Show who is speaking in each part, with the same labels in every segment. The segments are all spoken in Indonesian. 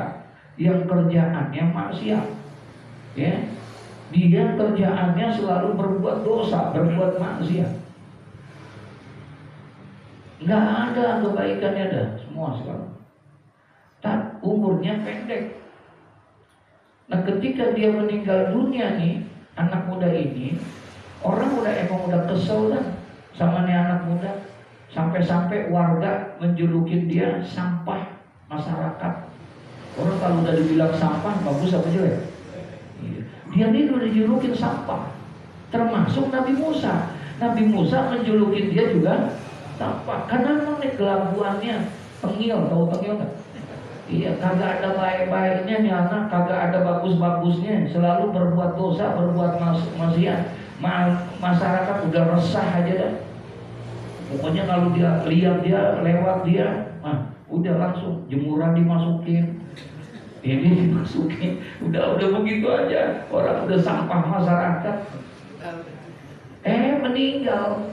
Speaker 1: Musa yang kerjaannya maksiat, ya, dia kerjaannya selalu berbuat dosa, berbuat maksiat, nggak ada kebaikannya dah, semua selalu. Dan umurnya pendek. Nah ketika dia meninggal dunia nih, anak muda ini, orang udah kesel kan sama nih anak muda, sampai-sampai warga menjulukin dia sampah masyarakat. Orang kalau udah dibilang sampah bagus apa jelek? Dia ini udah dijulukin sampah. Termasuk Nabi Musa. Nabi Musa menjulukin dia juga sampah. Karena memang nih kelakuannya tengil, tahu tengil nggak? Iya, kagak ada baik-baiknya nih anak, kagak ada bagus-bagusnya, selalu berbuat dosa, berbuat maksiat. Masyarakat udah resah aja dah. Pokoknya kalau dia lihat dia lewat dia, udah langsung jemuran dimasukin, ini dimasukin, udah begitu aja. Orang udah sampah masyarakat. Meninggal,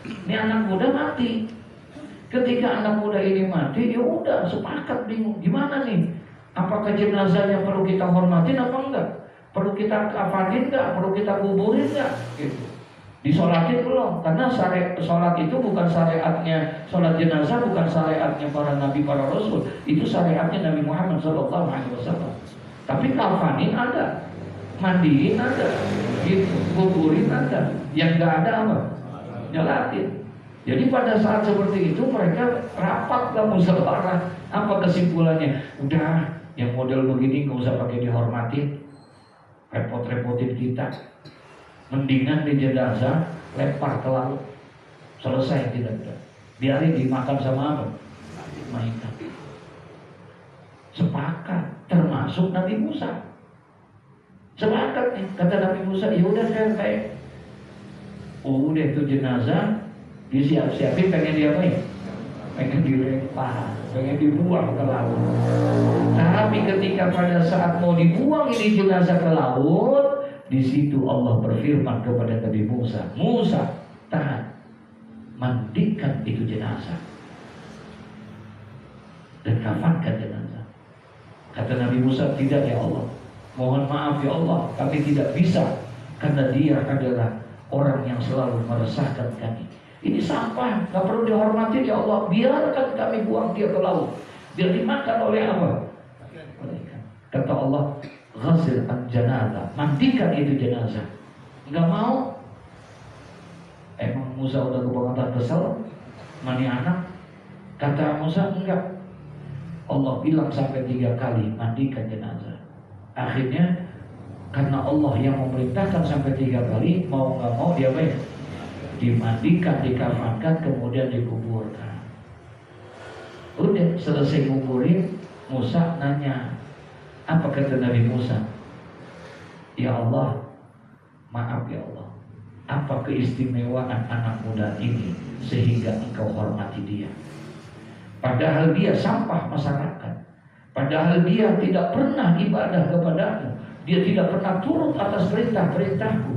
Speaker 1: ini anak muda mati. Ketika anak muda ini mati, ya udah sepakat bingung gimana nih? Apakah jenazahnya perlu kita hormatin apa enggak? Perlu kita kafanin enggak? Perlu kita kuburin enggak? Gitu. Disolatin belum? Karena sholat itu bukan syariatnya, sholat jenazah bukan syariatnya para nabi, para rasul. Itu syariatnya Nabi Muhammad SAW. Tapi kafanin ada, mandiin ada, gitu, kuburin ada. Yang enggak ada apa? Nyolatin. Jadi pada saat seperti itu mereka rapatlah musyawarah. Apa kesimpulannya? Udah, yang model begini nggak usah pakai dihormatin, repot-repotin kita. Mendingan di jenazah lempar ke laut, selesai tidak ada. Biarin dimakan sama apa? Mainan. Sepakat, termasuk Nabi Musa. Sepakat nih, kata Nabi Musa, ya udah kayak, udah itu jenazah disiap-siapin, pengen diapain? Pengen dilempar, pengen dibuang ke laut. Tapi ketika pada saat mau dibuang ini jenazah ke laut, di situ Allah berfirman kepada Nabi Musa, Musa, tahan, mandikan itu jenazah dan kafankan jenazah. Kata Nabi Musa, tidak ya Allah, mohon maaf ya Allah, kami tidak bisa, karena dia adalah orang yang selalu meresahkan kami. Ini sampah, gak perlu dihormati ya Allah. Biarkan kami buang dia ke laut, biar dimakan oleh apa? Kata Allah, ghazil an-janazah, mandikan itu jenazah. Gak mau. Emang Musa udah kebangetan kesel mani anak. Kata Musa, enggak. Allah bilang sampai 3 kali mandikan jenazah. Akhirnya karena Allah yang memerintahkan sampai 3 kali, mau gak mau dia baik, dimandikan, dikafankan, kemudian dikuburkan. Udah selesai nguburin, Musa nanya, apa kata Nabi Musa? Ya Allah, maaf ya Allah, apa keistimewaan anak muda ini sehingga engkau hormati dia? Padahal dia sampah masyarakat, padahal dia tidak pernah ibadah kepadamu, dia tidak pernah turut atas perintah-perintahku.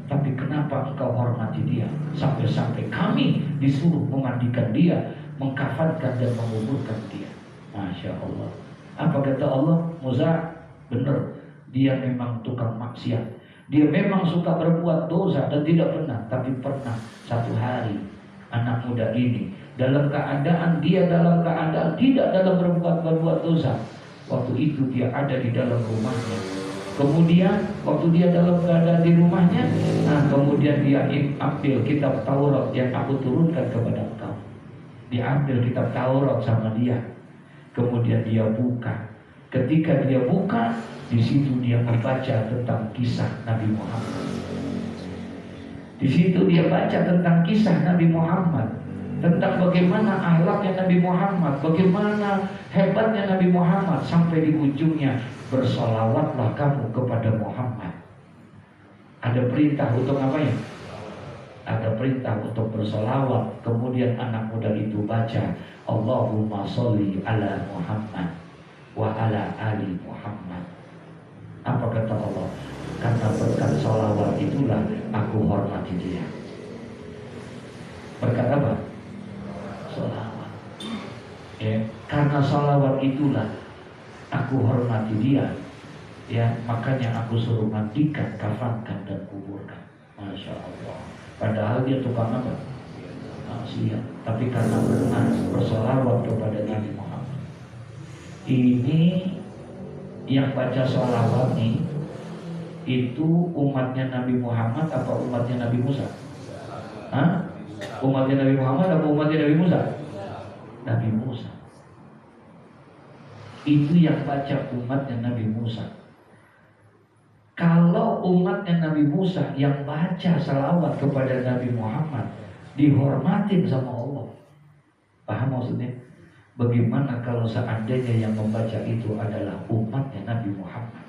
Speaker 1: Tapi kenapa engkau hormati dia? Sampai-sampai kami disuruh memandikan dia, mengkafankan dan menguburkan dia. Masya Allah. Apa kata Allah? Musa, benar, dia memang tukang maksiat, dia memang suka berbuat dosa dan tidak pernah. Tapi pernah satu hari anak muda ini dalam keadaan tidak dalam berbuat dosa. Waktu itu dia ada di dalam rumahnya. Kemudian waktu dia dalam keadaan di rumahnya, kemudian dia ambil kitab Taurat yang aku turunkan kepada engkau. Diambil kitab Taurat sama dia. Kemudian dia buka. Ketika dia buka, di situ dia membaca tentang kisah Nabi Muhammad. Di situ dia baca tentang kisah Nabi Muhammad, tentang bagaimana akhlaknya Nabi Muhammad, bagaimana hebatnya Nabi Muhammad, sampai di ujungnya, bersolawatlah kamu kepada Muhammad. Ada perintah untuk apa ya? Ada perintah untuk bersolawat. Kemudian anak muda itu baca, Allahumma sholli ala Muhammad wa ala ali Muhammad. Apa kata Allah? Karena berkat solawat itulah aku hormati dia. Berkat apa? Solawat. Ya, karena solawat itulah aku hormati dia, ya makanya aku suruh mandikan, kafankan dan kuburkan. Masya Allah. Padahal dia tukang apa? Maksiat. Tapi karena bersolawat kepada Nabi Muhammad. Ini yang baca sholawat nih, itu umatnya Nabi Muhammad apa umatnya Nabi Musa? Hah? Umatnya Nabi Muhammad apa umatnya Nabi Musa? Nabi Musa. Itu yang baca umatnya Nabi Musa. Kalau umatnya Nabi Musa yang baca salawat kepada Nabi Muhammad dihormatin sama Allah. Paham maksudnya? Bagaimana kalau seandainya yang membaca itu adalah umatnya Nabi Muhammad?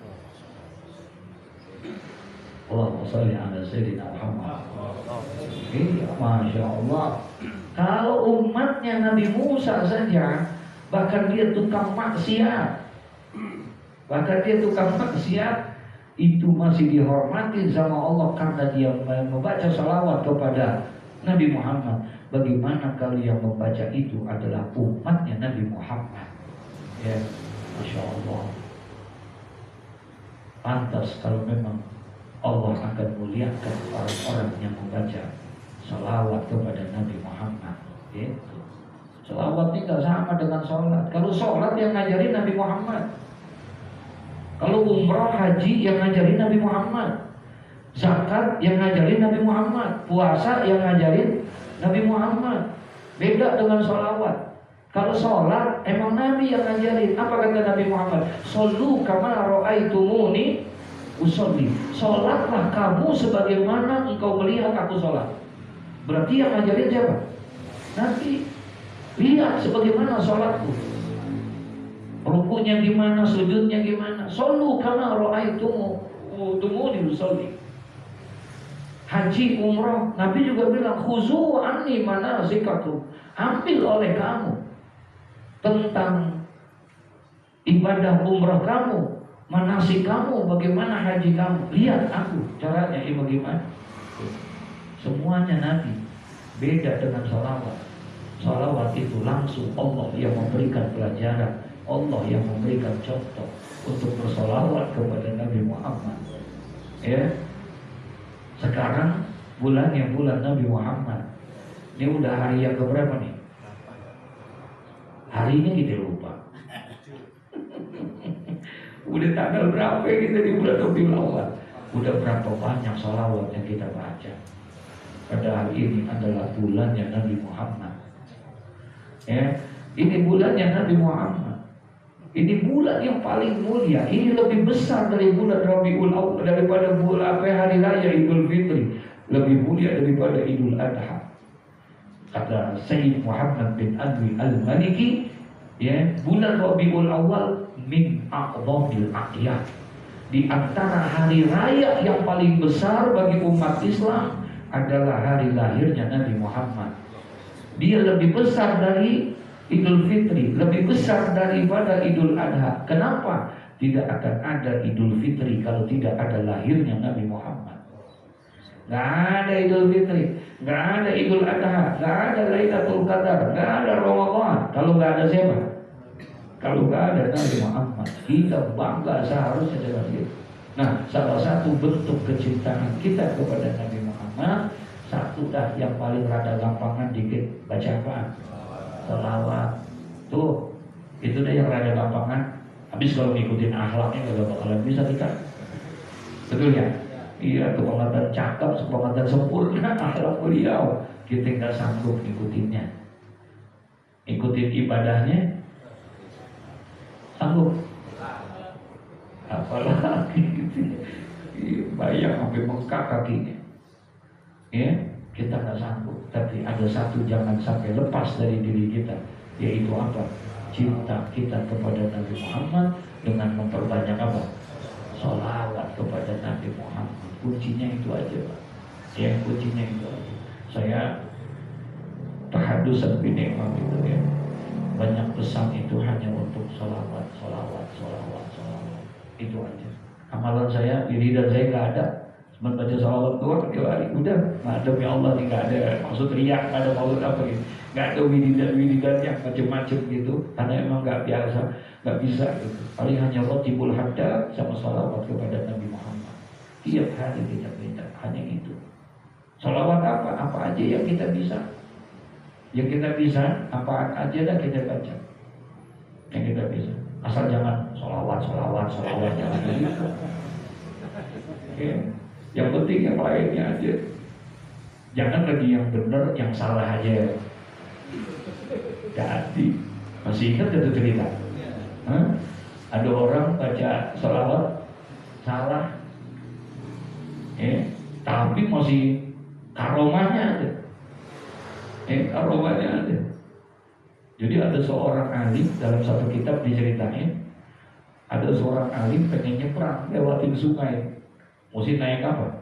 Speaker 1: Allahumma sholli ala sayyidina Muhammad. Iya, Masya Allah. Kalau umatnya Nabi Musa saja, bahkan dia tukang maksiat, itu masih dihormati sama Allah karena dia membaca salawat kepada Nabi Muhammad. Bagaimana kalau yang membaca itu adalah umatnya Nabi Muhammad? Ya, Masya Allah. Pantas kalau memang Allah akan muliakan orang-orang yang membaca salawat kepada Nabi Muhammad. Gitu. Salawat ini gak sama dengan sholat. Kalau sholat yang ngajarin Nabi Muhammad. Kalau umrah haji yang ngajarin Nabi Muhammad. Zakat yang ngajarin Nabi Muhammad. Puasa yang ngajarin Nabi Muhammad. Beda dengan sholawat. Kalau sholat emang Nabi yang ngajarin. Apa kata Nabi Muhammad? Shollu kama ra'aitumuni usolli. Sholatlah kamu sebagaimana engkau melihat aku sholat. Berarti yang ngajarin siapa? Nabi. Lihat sebagaimana sholatku. Rukunya gimana, sujudnya gimana. Shollu kama ra'aitumuni usolli. Haji, umrah, Nabi juga bilang khuzu anni manasikakum. Ambil oleh kamu tentang ibadah umrah kamu, manasik kamu, bagaimana haji kamu. Lihat aku caranya ini bagaimana. Semuanya Nabi. Beda dengan sholawat. Sholawat itu langsung Allah yang memberikan pelajaran, Allah yang memberikan contoh untuk bersolawat kepada Nabi Muhammad. Ya, sekarang bulannya bulan Nabi Muhammad. Ini udah hari yang keberapa nih? Harinya kita lupa. Udah tanggal berapa kita di bulan Rabiul Awal? Udah berapa banyak sholawat yang kita baca? Padahal ini adalah bulannya Nabi Muhammad. Ya, ini bulannya Nabi Muhammad. Ini bulan yang paling mulia. Ini lebih besar dari bulan Rabiul Awal, daripada bulan hari raya Idul Fitri. Lebih mulia daripada Idul Adha. Kata Sayyid Muhammad bin Adwi Al-Maliki, ya, bulan Rabiul Awal min a'dhamil a'yad. Di antara hari raya yang paling besar bagi umat Islam adalah hari lahirnya Nabi Muhammad. Dia lebih besar dari Idul Fitri, lebih besar daripada Idul Adha. Kenapa? Tidak akan ada Idul Fitri kalau tidak ada lahirnya Nabi Muhammad. Gak ada Idul Fitri, gak ada Idul Adha, gak ada Lailatul Qadar, gak ada Ramadan kalau gak ada siapa? Kalau gak ada Nabi Muhammad. Kita bangga seharusnya dengan itu. Nah, salah satu bentuk kecintaan kita kepada Nabi Muhammad, satu dah yang paling rada gampangan dikit, baca apa? Salawat. Tuh, itu dah yang rada gampangan. Habis kalau ngikutin akhlaknya gak bakalan bisa kita. Betul ya? Iya, kebanggaan cakap, kebanggaan sempurna akhlak beliau. Kita nggak sanggup ngikutinnya. Ikutin ibadahnya sanggup. Apalagi gitu. Bayang sampai bengkak kakinya. Ya, kita nggak sanggup. Tapi ada satu jangan sampai lepas dari diri kita, yaitu apa? Cinta kita kepada Nabi Muhammad dengan memperbanyak apa? Sholawat kepada Nabi Muhammad. Kuncinya itu aja, Pak. Ya, kuncinya itu aja. Saya tahadusan bin Imam itu ya. Banyak pesan itu hanya untuk sholawat. Itu aja. Amalan saya, diri dan saya nggak ada. Cuma baca sholawat doang tiap hari. Udah, madem ya Allah, nggak ada maksud riak, nggak ada maksud apa gitu. nggak ada wiridan yang macam-macam gitu, karena emang nggak biasa, nggak bisa gitu. Paling hanya rotibul hadda sama salawat kepada Nabi Muhammad. Tiap hari kita minta hanya itu. Salawat apa aja yang kita bisa. Yang kita bisa, apa aja dah kita baca. Yang kita bisa. Asal jangan salawat jangan begitu. Ya. Yang penting yang lainnya aja. Jangan lagi yang benar, yang salah aja. Jadi masih ingat itu cerita? Hah? Ada orang baca salawat salah, tapi masih karomahnya ada. Karomahnya ada. Jadi ada seorang alim dalam satu kitab diceritain, ada seorang alim pengen nyebrang lewatin sungai, mesti naik apa?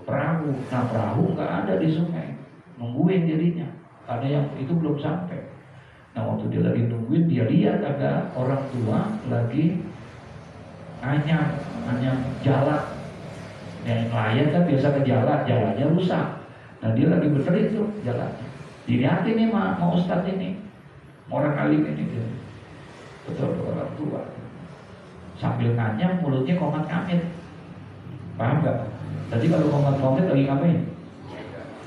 Speaker 1: Perahu. Nah perahu nggak ada di sungai, nungguin jadinya. Ada yang itu belum sampai. Nah waktu dia lagi nungguin, dia lihat ada orang tua lagi anyam jalan. Yang nelayan kan biasa ke jalannya rusak. Nah dia lagi benerin tuh jalannya. Dilihatin nih mau ustadz ini, orang alim ini dia. Betul orang tua. Sambil nganyam mulutnya komat kamit. Paham nggak? Tadi kalau komat kamit lagi ngapain?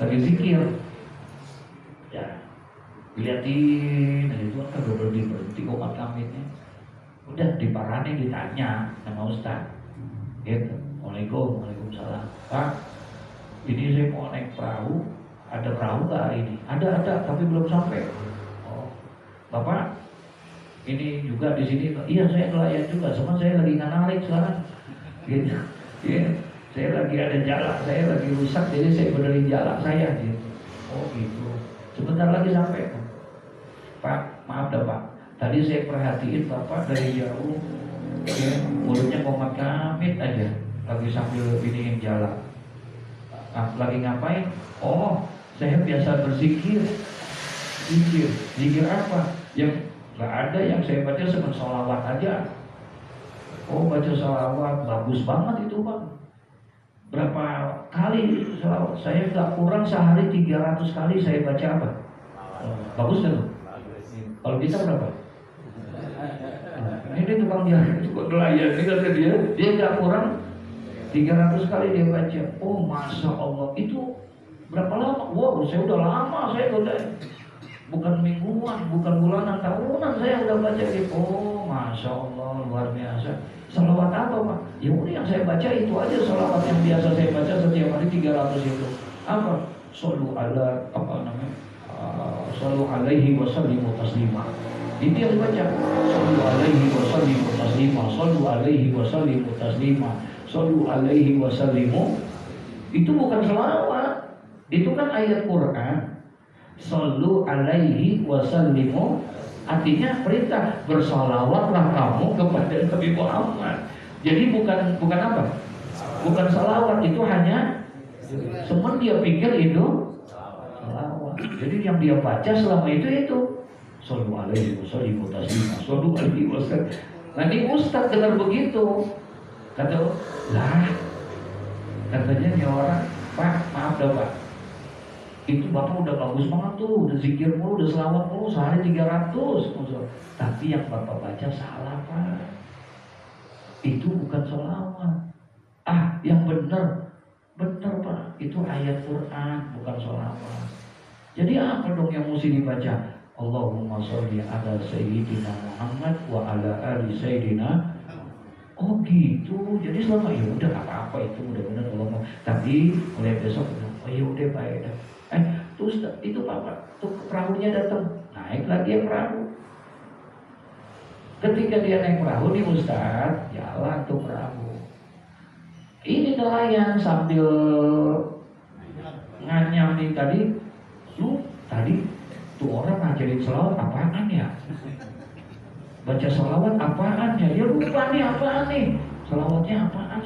Speaker 1: Lagi zikir. Ya, liatin, itu kan berhenti komat kamitnya. Udah diparanin, ditanya sama ustaz. Gitu. Waalaikumsalam. Pak, ini saya mau naik perahu. Ada perahu nggak hari ini? Ada, tapi belum sampai. Oh, Bapak, ini juga di sini. Iya, saya nelayan juga. Sama saya lagi narik sekarang. Gitu. Ya, saya lagi ada jalak, saya lagi rusak, jadi saya benerin jalak saya. Gitu. Oh gitu. Sebentar lagi sampai. Pak, maaf dah Pak. Tadi saya perhatiin Bapak dari jauh, mulutnya komat kamit aja, lagi sambil biniin jalan. Lagi ngapain? Oh, saya biasa berzikir. Zikir apa? Yang nggak ada, yang saya baca cuma sholawat aja. Oh, baca sholawat, bagus banget itu Pak. Berapa kali sholawat? Saya nggak kurang sehari 300 kali saya baca apa? Bagus kan? Kalau kita berapa? Ini tukang jalan, tukang nelayan, ini kata dia nggak kurang 300 kali dia baca. Oh masya Allah, itu berapa lama? Wow, saya udah lama, saya udah bukan mingguan, bukan bulanan, tahunan saya udah baca gitu. Oh masya Allah, luar biasa. Salawat apa Pak? Ya udah yang saya baca itu aja, salawat yang biasa saya baca setiap hari 300 itu. Apa? Sallu ala apa namanya? Sallu alaihi wa sallimu taslima. Ini yang dibaca. Sallu alaihi wa sallimu taslima. Sallu alaihi wa sallimu taslima. Sallu alaihi wa sallimu. Itu bukan selawat. Itu kan ayat Quran. Sallu alaihi wa sallimu. Artinya perintah, bersalawatlah kamu kepada Nabi Muhammad. Jadi bukan apa? Bukan salawat, itu hanya semen dia pikir itu salawat. Jadi yang dia baca selama itu sallu alaihi wasallam taslima, sallu alaihi wasallam. Nah ini ustaz dengar begitu, kata lah, katanya nih orang, Pak maaf dah Pak, itu Bapak udah bagus banget tuh, udah zikir mulu, udah selawat mulu, sehari 300. Tapi yang Bapak baca salah Pak. Itu bukan selawat. Yang benar Pak, itu ayat Quran, bukan selawat. Jadi apa dong yang mesti dibaca? Allahumma sholli ala sayyidina Muhammad wa ala ali sayyidina. Oh gitu. Jadi selama ya udah apa-apa itu udah benar Allah. Tapi mulai besok oh ya udah baik dah. Terus itu Bapak, tuh perahunya datang, naik lagi yang perahu. Ketika dia naik perahu nih Ustaz, jalan tuh perahu. Ini nelayan sambil nganyam nih tadi, tadi tuh orang ngajarin selawat apaan ya? Baca selawat apaan ya? Dia lupa nih apaan nih? Selawatnya apaan?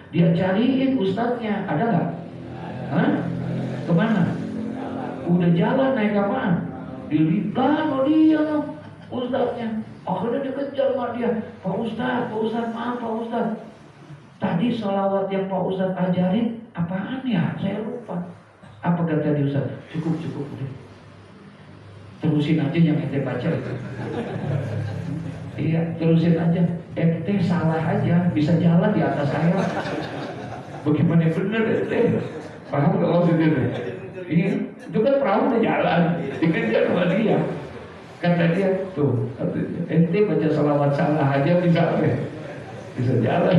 Speaker 1: Dia cariin ustadznya, ada nggak? Hah? Kemana? Udah jalan naik apaan? Dilihat dia ustadznya. Akhirnya dikejar sama dia. Pak Ustadz, maaf Pak Ustadz. Tadi selawat yang Pak Ustadz ajarin apaan ya? Saya lupa. Apa kata dia Ustadz? Cukup udah. Terusin aja yang ente baca itu. Iya, terusin aja. Ente salah aja, bisa jalan di atas air. Bagaimana bener ente? Paham gak maksudnya? Iya, itu kan perahu udah jalan, dikejar sama dia. Kata dia, tuh, ente baca salawat salah aja bisa apa? Bisa jalan.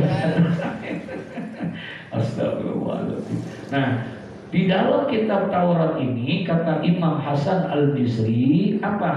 Speaker 1: Astagfirullahaladzim. Nah, di dalam kitab Taurat ini kata Imam Hasan Al-Bisri apa?